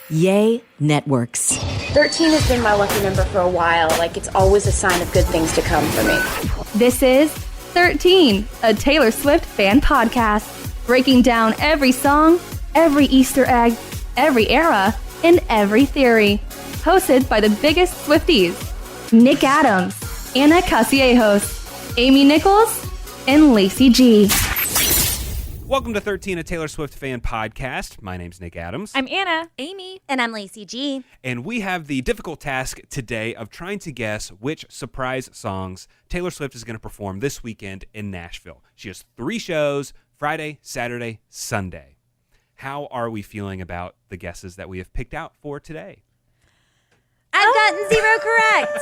Yay Networks. 13 has been my lucky number for a while. Like, it's always a sign of good things to come for me. This is 13, a Taylor Swift fan podcast, breaking down every song, every Easter egg, every era, and every theory. Hosted by the biggest Swifties, Nick Adams, Anna Cassiejos, Amy Nichols, and Lacey G. Welcome to 13, a Taylor Swift fan podcast. My name's Nick Adams. I'm Anna. Amy. And I'm Lacey G. And we have the difficult task today of trying to guess which surprise songs Taylor Swift is going to perform this weekend in Nashville. She has 3 shows, Friday, Saturday, Sunday. How are we feeling about the guesses that we have picked out for today? I've gotten 0 correct.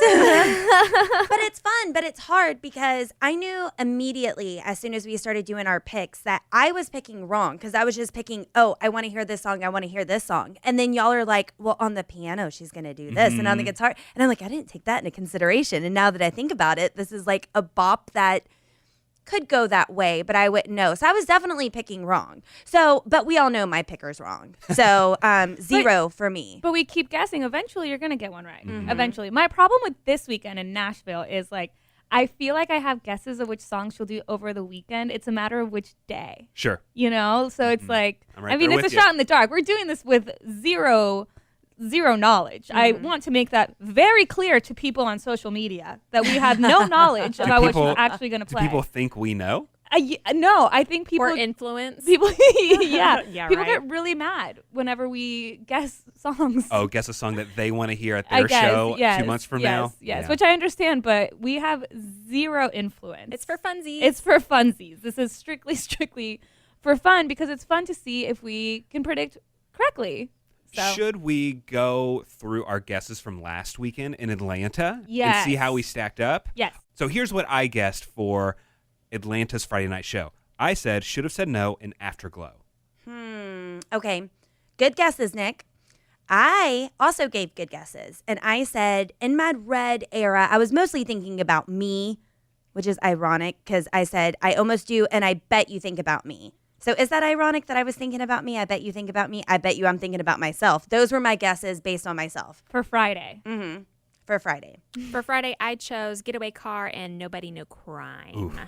But it's fun, but it's hard because I knew immediately as soon as we started doing our picks that I was picking wrong because I was just picking, I want to hear this song, I want to hear this song. And then y'all are like, well, on the piano, she's going to do this. And on the guitar. And I'm like, I didn't take that into consideration. And now that I think about it, this is like a bop that could go that way, but I wouldn't know. So I was definitely picking wrong. So, but we all know my picker's wrong. So 0 for me. But we keep guessing. Eventually, you're going to get one right. Mm-hmm. Eventually. My problem with this weekend in Nashville is like, I feel like I have guesses of which songs she'll do over the weekend. It's a matter of which day. Sure. You know? So it's like, I mean, it's a shot in the dark. We're doing this with zero knowledge. I want to make that very clear to people on social media that we have no knowledge about what she's actually going to play. Do people think we know? No, I think people... Or influence. People, yeah. People right. get really mad whenever we guess songs. Oh, guess a song that they want to hear at their show 2 months from now? Yes, Yeah. which I understand, but we have 0 influence. It's for funsies. It's for funsies. This is strictly for fun because it's fun to see if we can predict correctly. So. Should we go through our guesses from last weekend in Atlanta Yes. and see how we stacked up? Yes. So here's what I guessed for Atlanta's Friday night show. I said Should Have Said No and Afterglow. Okay. Good guesses, Nick. I also gave good guesses. And I said, in my red era, I was mostly thinking about me, which is ironic because I said, I almost do, and I bet you think about me. So is that ironic that I was thinking about me? I bet you think about me. I bet you I'm thinking about myself. Those were my guesses based on myself. For Friday. Mm-hmm. For Friday. For Friday, I chose Getaway Car and Nobody No Crime. Oof.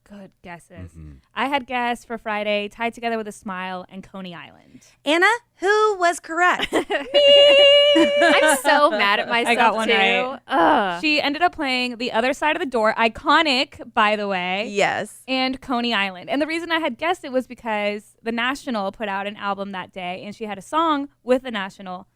Good guesses. Mm-hmm. I had guessed for Friday, Tied Together with a Smile and Coney Island. Anna, who was correct? I'm so mad at myself, I got one too. right. Ugh. She ended up playing The Other Side of the Door, iconic, by the way. Yes. And Coney Island. And the reason I had guessed it was because The National put out an album that day, and she had a song with The National.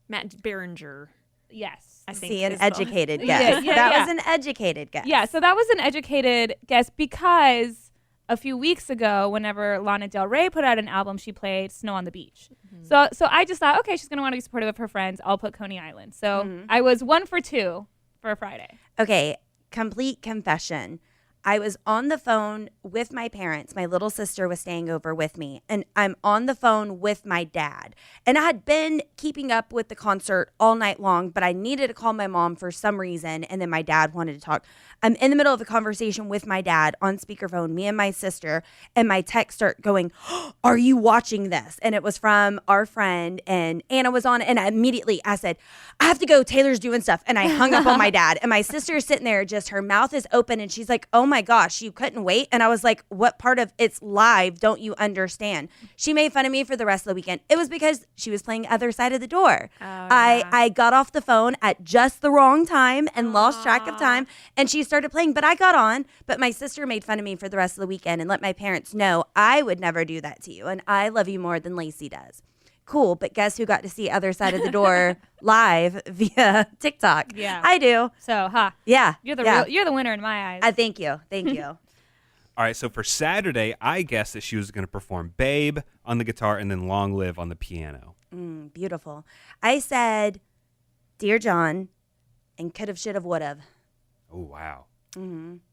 Matt Berenger. Yes. I think See, an is educated guess. Yeah, that yeah. was an educated guess. Yeah, so that was an educated guess because a few weeks ago, whenever Lana Del Rey put out an album, she played Snow on the Beach. Mm-hmm. So I just thought, okay, she's going to want to be supportive of her friends. I'll put Coney Island. So I was 1 for 2 for Friday. Okay, complete confession. I was on the phone with my parents. My little sister was staying over with me, and I'm on the phone with my dad. And I had been keeping up with the concert all night long, but I needed to call my mom for some reason, and then my dad wanted to talk. I'm in the middle of a conversation with my dad on speakerphone, me and my sister, and my texts start going, are you watching this? And it was from our friend, and Anna was on it, and I said, I have to go, Taylor's doing stuff. And I hung up on my dad, and my sister is sitting there, just her mouth is open, and she's like, oh my gosh, you couldn't wait? And I was like, what part of it's live don't you understand? She made fun of me for the rest of the weekend. It was because she was playing Other Side of the Door. I got off the phone at just the wrong time and lost track of time, and she started playing, but I got on. But my sister made fun of me for the rest of the weekend and let my parents know I would never do that to you, and I love you more than Lacey does. Cool, but guess who got to see Other Side of the Door live via TikTok? Yeah. I do. So, Yeah. you're the winner in my eyes. Thank you. Thank you. All right, so for Saturday, I guessed that she was going to perform Babe on the guitar and then Long Live on the piano. Beautiful. I said Dear John and Could've, Should've, Would've. Oh, wow.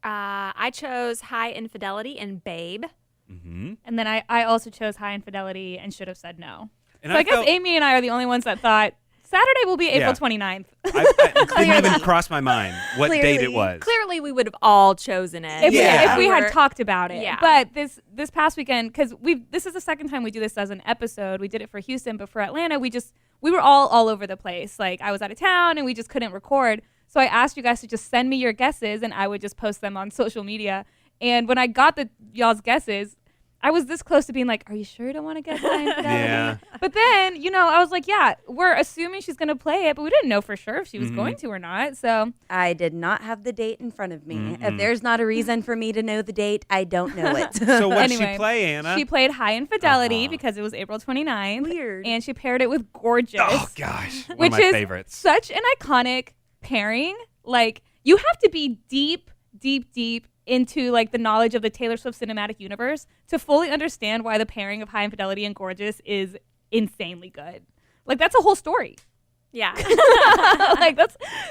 I chose High Infidelity and Babe. Mm-hmm. And then I also chose High Infidelity and Should Have Said No. And So I guess felt- Amy and I are the only ones that thought Saturday will be April Yeah. 29th. I didn't even cross my mind what date it was. Clearly, we would have all chosen it. If we were- had talked about it. Yeah. But this past weekend, because this is the second time we do this as an episode. We did it for Houston, but for Atlanta, we were all over the place. Like, I was out of town and we just couldn't record. So I asked you guys to just send me your guesses and I would just post them on social media. And when I got y'all's guesses, I was this close to being like, are you sure you don't want to get High Infidelity? Yeah. But then, I was like, yeah, we're assuming she's going to play it, but we didn't know for sure if she was going to or not. So I did not have the date in front of me. If there's not a reason for me to know the date, I don't know it. So what did Anyway, she play, Anna? she played High Infidelity because it was April 29th. Weird. And she paired it with Gorgeous. Oh gosh, one which of my is favorites. such an iconic pairing. Like, you have to be deep into like the knowledge of the Taylor Swift cinematic universe to fully understand why the pairing of High Infidelity and Gorgeous is insanely good. Like, that's a whole story. Yeah. Like,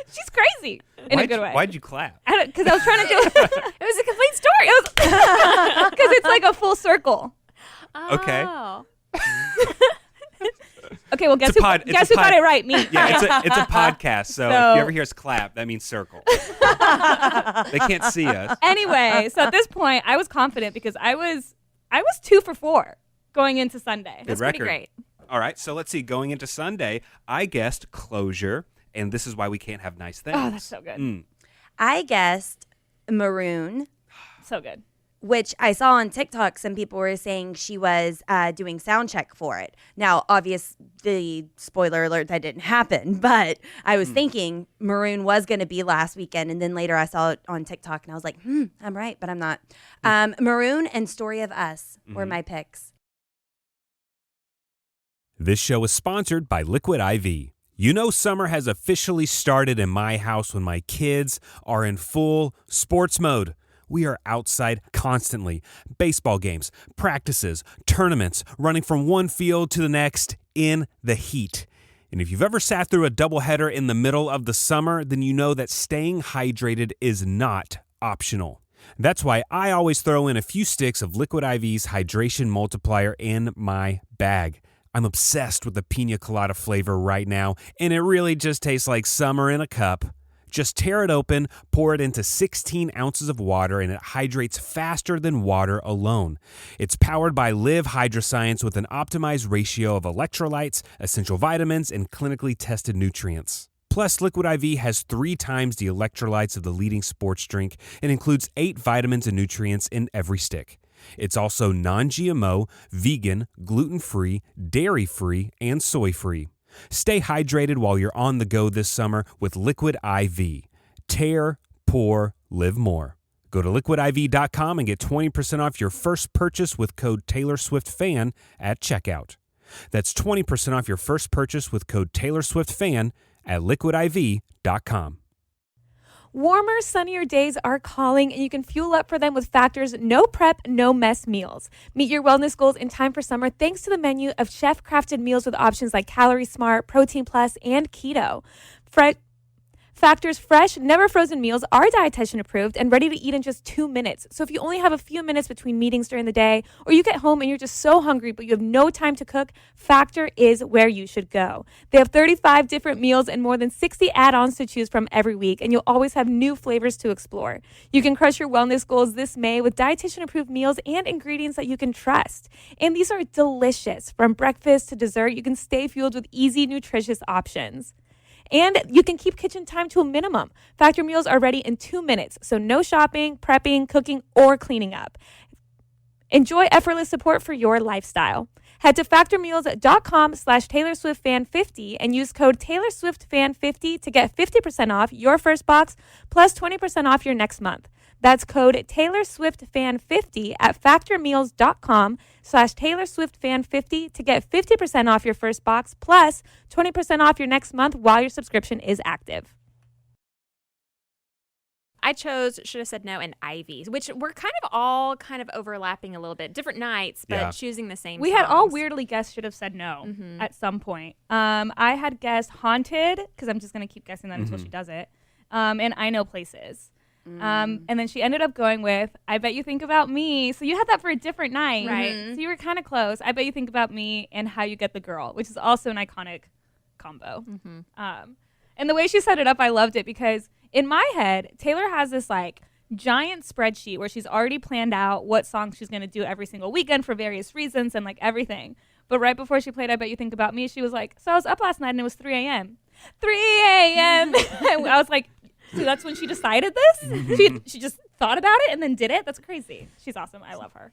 she's crazy in a good way. Why'd you clap? Because I was trying to do It was a complete story. because it's like a full circle. Okay. Oh. Okay, well, guess It's a who pod- it's guess a who got pod- it right? Me. Yeah, it's a podcast, so So- if you ever hear us clap, that means circle. They can't see us. Anyway, so at this point, I was confident because I was 2 for 4 going into Sunday. Good That's record. pretty great. All right, so let's see. Going into Sunday, I guessed Closure, and this is why we can't have nice things. Oh, that's so good. I guessed Maroon, So good. which I saw on TikTok. Some people were saying she was doing sound check for it. Now, obviously, spoiler alert, that didn't happen. But I was thinking Maroon was going to be last weekend. And then later I saw it on TikTok and I was like, I'm right, but I'm not. Maroon and Story of Us were my picks. This show is sponsored by Liquid IV. You know summer has officially started in my house when my kids are in full sports mode. We are outside constantly. Baseball games, practices, tournaments, running from one field to the next in the heat. And if you've ever sat through a doubleheader in the middle of the summer, then you know that staying hydrated is not optional. That's why I always throw in a few sticks of Liquid IV's hydration multiplier in my bag. I'm obsessed with the pina colada flavor right now, and it really just tastes like summer in a cup. Just tear it open, pour it into 16 ounces of water, and it hydrates faster than water alone. It's powered by Live Hydroscience with an optimized ratio of electrolytes, essential vitamins, and clinically tested nutrients. Plus, Liquid IV has 3 times the electrolytes of the leading sports drink and includes 8 vitamins and nutrients in every stick. It's also non-GMO, vegan, gluten-free, dairy-free, and soy-free. Stay hydrated while you're on the go this summer with Liquid IV. Tear, pour, live more. Go to liquidiv.com and get 20% off your first purchase with code TaylorSwiftFan at checkout. That's 20% off your first purchase with code TaylorSwiftFan at liquidiv.com. Warmer, sunnier days are calling, and you can fuel up for them with Factor's no prep, no mess meals. Meet your wellness goals in time for summer thanks to the menu of chef-crafted meals with options like Calorie Smart, Protein Plus, and Keto. Factor's fresh, never frozen meals are dietitian approved and ready to eat in just 2 minutes. So if you only have a few minutes between meetings during the day, or you get home and you're just so hungry but you have no time to cook, Factor is where you should go. They have 35 different meals and more than 60 add-ons to choose from every week, and you'll always have new flavors to explore. You can crush your wellness goals this May with dietitian approved meals and ingredients that you can trust. And these are delicious. From breakfast to dessert, you can stay fueled with easy, nutritious options. And you can keep kitchen time to a minimum. Factor meals are ready in 2 minutes, so no shopping, prepping, cooking, or cleaning up. Enjoy effortless support for your lifestyle. Head to factormeals.com/TaylorSwiftFan50 and use code TaylorSwiftFan50 to get 50% off your first box plus 20% off your next month. That's code TaylorSwiftFan50 at factormeals.com/TaylorSwiftFan50 to get 50% off your first box plus 20% off your next month while your subscription is active. I chose Should Have Said No and Ivy, which were kind of all overlapping a little bit. Different nights, but Yeah. choosing the same We had all songs. weirdly guessed Should Have Said No at some point. I had guessed Haunted, because I'm just going to keep guessing that until she does it, and I Know Places. And then she ended up going with I Bet You Think About Me. So you had that for a different night. Right. So you were kind of close. I Bet You Think About Me and How You Get the Girl, which is also an iconic combo. And the way she set it up, I loved it because in my head, Taylor has this like giant spreadsheet where she's already planned out what songs she's going to do every single weekend for various reasons and like everything. But right before she played I Bet You Think About Me, she was like, so I was up last night and it was 3 a.m. 3 a.m. And I was like, so that's when she decided this? She just thought about it and then did it? That's crazy. She's awesome. I love her.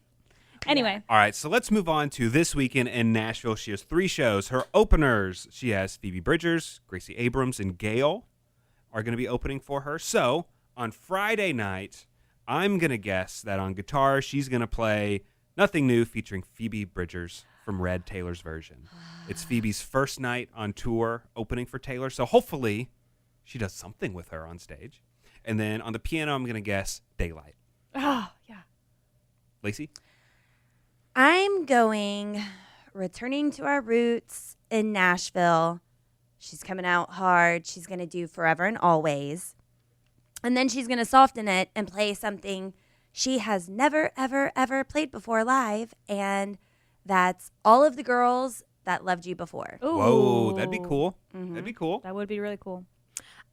Anyway. All right, so let's move on to this weekend in Nashville. She has 3 shows. Her openers, she has Phoebe Bridgers, Gracie Abrams, and Gail are going to be opening for her. So on Friday night, I'm going to guess that on guitar, she's going to play Nothing New featuring Phoebe Bridgers from Red, Taylor's version. It's Phoebe's first night on tour opening for Taylor, so hopefully she does something with her on stage. And then on the piano, I'm going to guess Daylight. Oh, yeah. Lacey? I'm going Returning to Our Roots in Nashville. She's coming out hard. She's going to do Forever and Always. And then she's going to soften it and play something she has never, ever, ever played before live. And that's All of the Girls That Loved You Before. Ooh. Whoa, that'd be cool. That'd be cool. That would be really cool.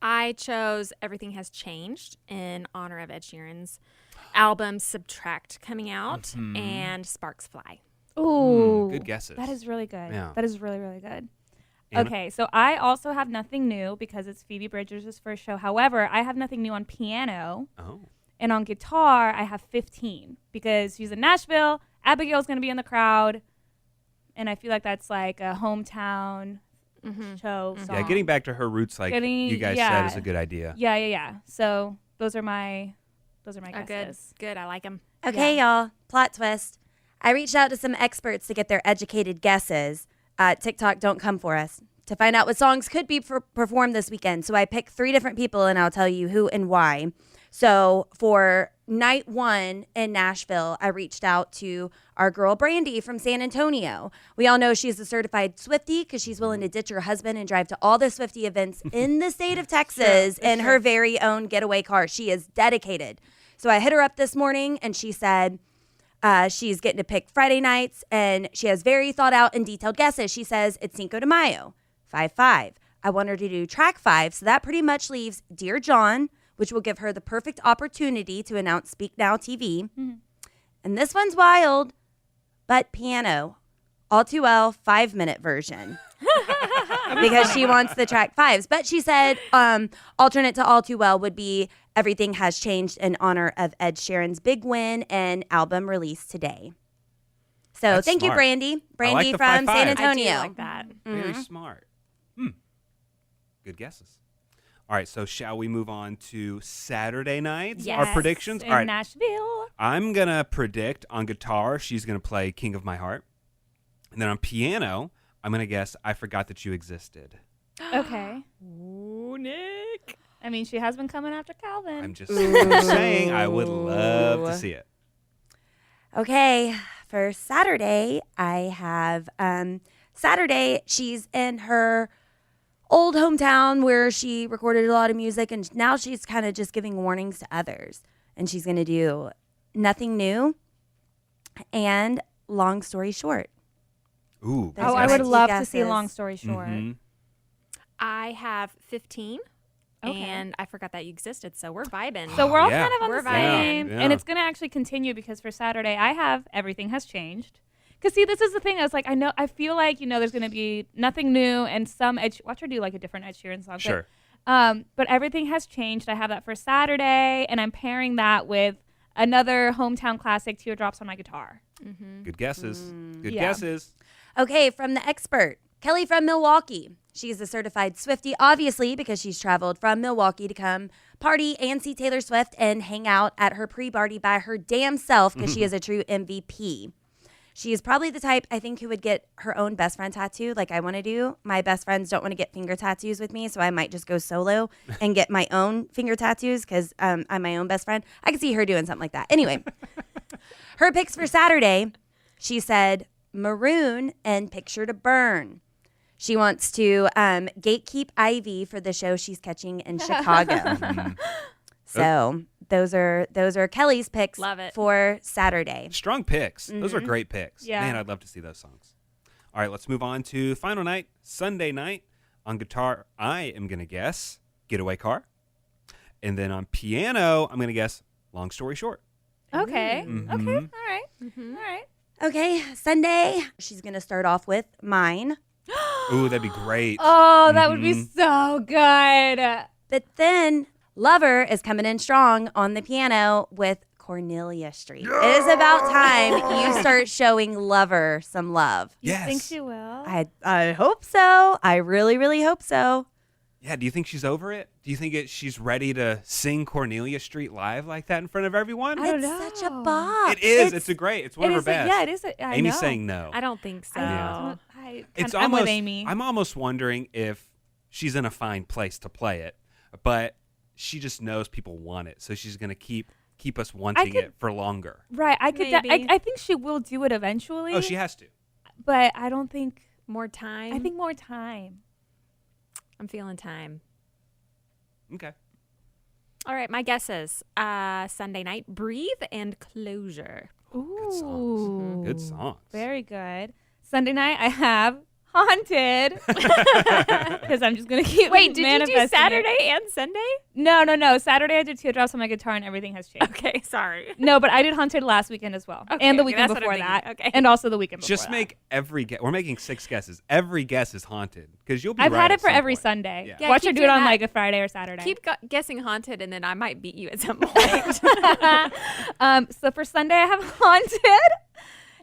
I chose Everything Has Changed in honor of Ed Sheeran's album Subtract coming out and Sparks Fly. Ooh. Good guesses. That is really good. Yeah. That is really, really good. And- Okay, so I also have Nothing New because it's Phoebe Bridgers' first show. However, I have Nothing New on piano. Oh. And on guitar, I have 15 because she's in Nashville. Abigail's going to be in the crowd. And I feel like that's like a hometown show song. Yeah, getting back to her roots like you guys said is a good idea. Yeah. So those are my guesses. Good. I like them. Okay, y'all. Plot twist. I reached out to some experts to get their educated guesses. TikTok, don't come for us. To find out what songs could be performed this weekend. So I picked 3 different people, and I'll tell you who and why. So for night 1 in Nashville, I reached out to our girl Brandy from San Antonio. We all know she's a certified Swiftie because she's willing to ditch her husband and drive to all the Swiftie events in the state of Texas in her very own getaway car. She is dedicated. So I hit her up this morning, and she said she's getting to pick Friday nights, and she has very thought out and detailed guesses. She says it's Cinco de Mayo, 5-5. I want her to do track 5, so that pretty much leaves Dear John, which will give her the perfect opportunity to announce Speak Now TV. And this one's wild, but piano, all too well, 5-minute version. Because she wants the track 5s. But she said alternate to All Too Well would be Everything Has Changed in honor of Ed Sheeran's big win and album release today. So That's thank you, smart. Brandy. Brandy the from 5-5. San I Antonio. I do like that. Very smart. Good guesses. All right, so shall we move on to Saturday nights? Our Yes, predictions? in All right. Nashville. I'm going to predict on guitar, she's going to play King of My Heart. And then on piano, I'm going to guess I Forgot That You Existed. Okay. Ooh, Nick. I mean, she has been coming after Calvin. I'm just saying I would love to see it. Okay, for Saturday, I have Saturday, she's in her old hometown where she recorded a lot of music, and now she's kind of just giving warnings to others. And she's going to do Nothing New and Long Story Short. Ooh. Those Oh, are I my would 2 love to guesses. see Long Story Short. I have 15. Okay. And I forgot that you existed, so we're vibing. So we're all Yeah. kind of on We're the same. vibing. Yeah. And it's going to actually continue because for Saturday, I have Everything Has Changed. Because, see, this is the thing. I was like, I feel like, there's going to be Nothing New and some watch her do like a different Ed Sheeran song. Sure. But Everything Has Changed. I have that for Saturday, and I'm pairing that with another hometown classic, Teardrops on My Guitar. Good guesses. Good Yeah. guesses. Okay, from the expert, Kelly from Milwaukee. She's a certified Swiftie, obviously, because she's traveled from Milwaukee to come party and see Taylor Swift and hang out at her pre-party by her damn self because she is a true MVP. She is probably the type, I think, who would get her own best friend tattoo like I want to do. My best friends don't want to get finger tattoos with me, so I might just go solo and get my own finger tattoos because I'm my own best friend. I could see her doing something like that. Anyway, her picks for Saturday, she said Maroon and Picture to Burn. She wants to gatekeep Ivy for the show she's catching in Chicago. So those are Kelly's picks Love it. for Saturday. Strong picks. Those are great picks. Yeah. Man, I'd love to see those songs. All right, let's move on to final night, Sunday night. On guitar, I am going to guess Getaway Car. And then on piano, I'm going to guess Long Story Short. Okay. Mhm. Okay. All right. All right. Okay, Sunday. She's going to start off with Mine. Ooh, that'd be great. Oh, that would be Mhm. so good. But then Lover is coming in strong on the piano with Cornelia Street. It is about time you start showing Lover some love. You Yes. think she will? I hope so. I really, really hope so. Yeah, do you think she's over it? Do you think she's ready to sing Cornelia Street live like that in front of everyone? I don't It's know. such a bop. It is. It's one It of her is best. yeah, it is. I Amy's know. saying no. I don't think so. It's I'm almost, with Amy. I'm almost wondering if she's in a fine place to play it, but she just knows people want it, so she's going to keep us wanting could- it for longer. Right. I could. Maybe. I think she will do it eventually. Oh, she has to. But I don't think. More time. I think more time. I'm feeling time. Okay. All right, my guesses. Sunday night, Breathe and Closure. Ooh. Good songs. Good songs. Very good. Sunday night, I have Haunted because I'm just gonna keep Wait, did you do manifesting it. Saturday and Sunday? No. Saturday I did Teardrops on my guitar and everything has changed. Okay, sorry. No, but I did Haunted last weekend as well, Okay, and the okay, weekend that's what before I'm that, thinking. Okay. and also the weekend before Just that. make every guess. We're making 6 guesses. Every guess is haunted because you'll be I've right had at it for some every point. Sunday. Yeah. Yeah, Watch her keep do it doing on that. like a Friday or Saturday. Keep guessing Haunted, and then I might beat you at some point. So for Sunday, I have Haunted,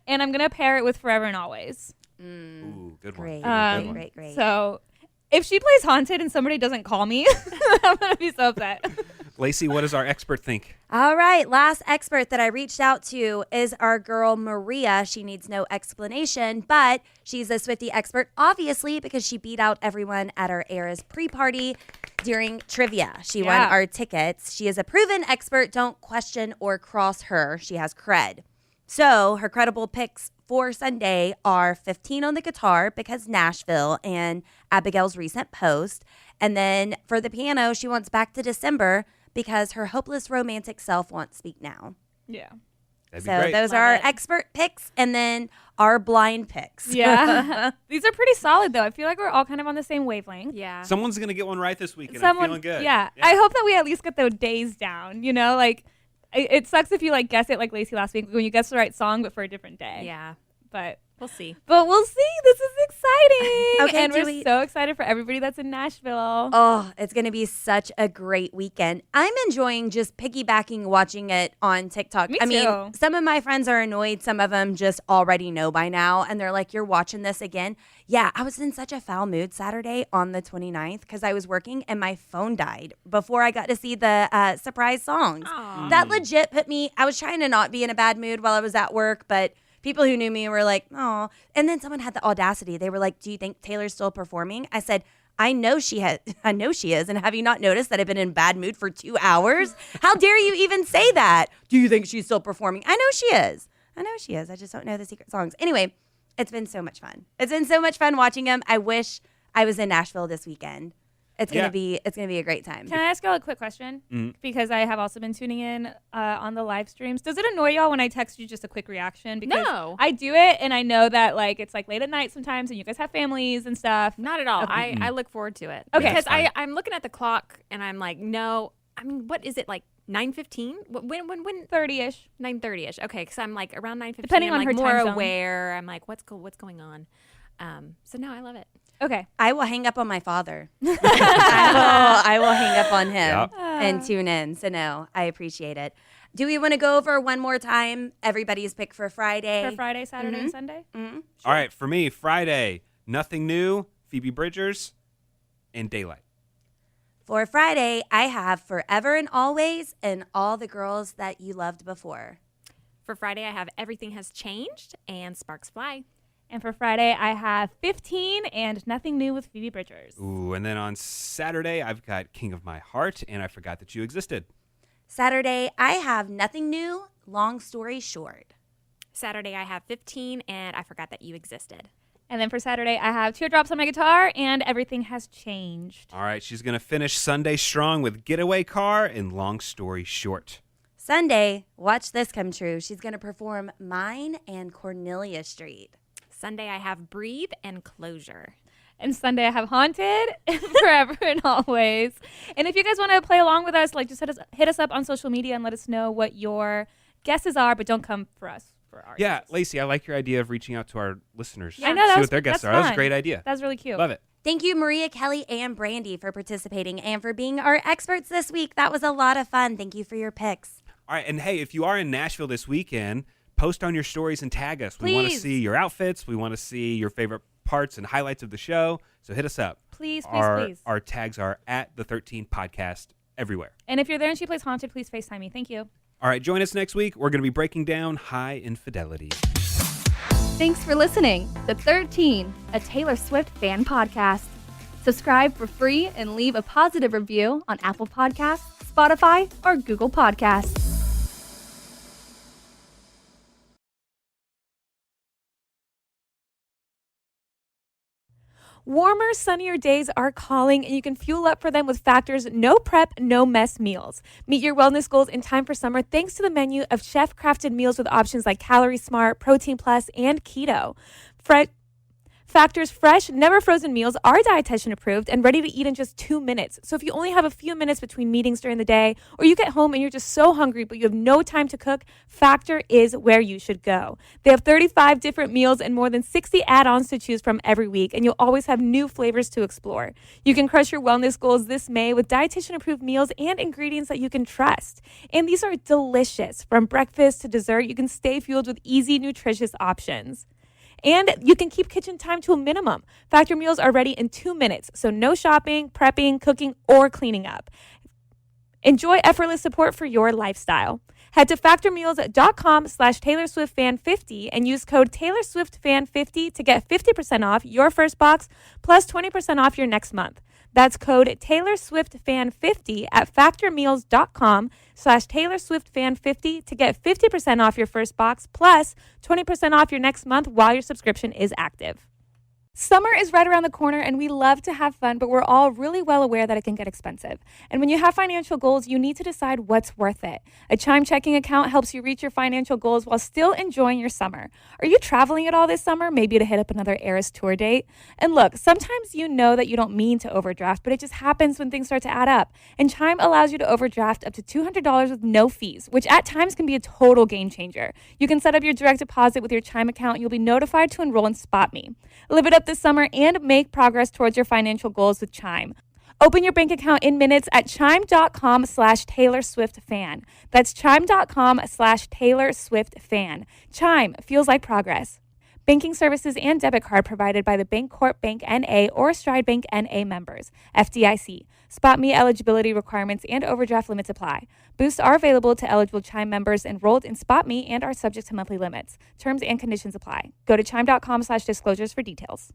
and I'm gonna pair it with Forever and Always. Ooh, good one. Great, Good one. great. So if she plays Haunted and somebody doesn't call me, I'm gonna be so upset. Lacey, what does our expert think? All right, last expert that I reached out to is our girl Maria. She needs no explanation, but she's a Swiftie expert, obviously, because she beat out everyone at our Eras pre-party during trivia. She won Yeah. our tickets. She is a proven expert. Don't question or cross her. She has cred. So her credible picks for Sunday are 15 on the guitar because Nashville and Abigail's recent post. And then for the piano, she wants Back to December because her hopeless romantic self wants Speak Now. Yeah. That'd be So great. those Love are our it. expert picks and then our blind picks. Yeah. These are pretty solid, though. I feel like we're all kind of on the same wavelength. yeah. Someone's going to get one right this weekend. I'm feeling good. Yeah. I hope that we at least get the days down. You know, like it sucks if you like guess it like Lacey last week when you guess the right song, but for a different day. Yeah. But We'll see. we'll see. This is exciting. Okay, and do we're we- so excited for everybody that's in Nashville. Oh, it's going to be such a great weekend. I'm enjoying just piggybacking watching it on TikTok. Me I mean, too. some of my friends are annoyed. Some of them just already know by now. And they're like, you're watching this again? Yeah, I was in such a foul mood Saturday on the 29th because I was working and my phone died before I got to see the surprise songs. That legit put me, I was trying to not be in a bad mood while I was at work, but people who knew me were like, oh. And then someone had the audacity. They were like, do you think Taylor's still performing? I said, I know she is. And have you not noticed that I've been in bad mood for 2 hours? How dare you even say that? Do you think she's still performing? I know she is. I just don't know the secret songs. Anyway, it's been so much fun. It's been so much fun watching them. I wish I was in Nashville this weekend. It's gonna be a great time. Can I ask y'all a quick question? Because I have also been tuning in on the live streams. Does it annoy y'all when I text you just a quick reaction? Because No. I do it, and I know that like it's like late at night sometimes, and you guys have families and stuff. Not at all. I look forward to it. Okay. Because That's fine. I'm looking at the clock and I'm like, no. I mean, what is it, like 9:15? When 30-ish. 9:30ish. Okay, because I'm like around 9:15. Depending I'm on like her more time zone. aware. I'm like, what's going on? So no, I love it. Okay. I will hang up on my father. I will hang up on him Yep. and tune in. So no, I appreciate it. Do we want to go over one more time everybody's pick for Friday? For Friday, Saturday, and Sunday? All right, for me, Friday, Nothing New, Phoebe Bridgers, and Daylight. For Friday, I have Forever and Always and All the Girls That You Loved Before. For Friday, I have Everything Has Changed and Sparks Fly. And for Friday, I have 15 and Nothing New with Phoebe Bridgers. Ooh, and then on Saturday, I've got King of My Heart, and I Forgot That You Existed. Saturday, I have Nothing New, Long Story Short. Saturday, I have 15 and I Forgot That You Existed. And then for Saturday, I have Teardrops on my guitar and Everything Has Changed. All right, she's going to finish Sunday strong with Getaway Car and Long Story Short. Sunday, watch this come true. She's going to perform Mine and Cornelia Street. Sunday, I have Breathe and Closure. And Sunday I have Haunted, Forever and Always. And if you guys want to play along with us, like just hit us up on social media and let us know what your guesses are, but don't come for us for our Yeah, guesses. Lacey, I like your idea of reaching out to our listeners. I know, See what their guesses that's are. That was a fun. great idea. That was really cute. Love it. Thank you, Maria, Kelly, and Brandy for participating and for being our experts this week. That was a lot of fun. Thank you for your picks. All right, and hey, if you are in Nashville this weekend, post on your stories and tag us. We want to Please. see your outfits. We want to see your favorite parts and highlights of the show. So hit us up. Please. Our tags are at the 13 Podcast everywhere. And if you're there and she plays Haunted, please FaceTime me. Thank you. All right, join us next week. We're going to be breaking down High Infidelity. Thanks for listening. The 13, a Taylor Swift fan podcast. Subscribe for free and leave a positive review on Apple Podcasts, Spotify, or Google Podcasts. Warmer, sunnier days are calling, and you can fuel up for them with Factor's no prep, no mess meals. Meet your wellness goals in time for summer thanks to the menu of chef-crafted meals with options like Calorie Smart, Protein Plus, and Keto. Factor's fresh, never frozen meals are dietitian approved and ready to eat in just 2 minutes. So if you only have a few minutes between meetings during the day, or you get home and you're just so hungry but you have no time to cook, Factor is where you should go. They have 35 different meals and more than 60 add-ons to choose from every week, and you'll always have new flavors to explore. You can crush your wellness goals this May with dietitian approved meals and ingredients that you can trust. And these are delicious. From breakfast to dessert, you can stay fueled with easy, nutritious options. And you can keep kitchen time to a minimum. Factor meals are ready in 2 minutes, so no shopping, prepping, cooking, or cleaning up. Enjoy effortless support for your lifestyle. Head to factormeals.com/TaylorSwiftFan50 and use code TaylorSwiftFan50 to get 50% off your first box plus 20% off your next month. That's code TaylorSwiftFan50 at factormeals.com/TaylorSwiftFan50 to get 50% off your first box plus 20% off your next month while your subscription is active. Summer is right around the corner and we love to have fun, but we're all really well aware that it can get expensive. And when you have financial goals, you need to decide what's worth it. A Chime checking account helps you reach your financial goals while still enjoying your summer. Are you traveling at all this summer? Maybe to hit up another Eras tour date? And look, sometimes you know that you don't mean to overdraft, but it just happens when things start to add up. And Chime allows you to overdraft up to $200 with no fees, which at times can be a total game changer. You can set up your direct deposit with your Chime account and you'll be notified to enroll in SpotMe. Live it up this summer and make progress towards your financial goals with Chime. Open your bank account in minutes at chime.com/TaylorSwiftFan. That's chime.com/TaylorSwiftFan. Chime feels like progress. Banking services and debit card provided by the Bancorp Bank N.A. or Stride Bank N.A. members. FDIC. SpotMe eligibility requirements and overdraft limits apply. Boosts are available to eligible Chime members enrolled in SpotMe and are subject to monthly limits. Terms and conditions apply. Go to chime.com/disclosures for details.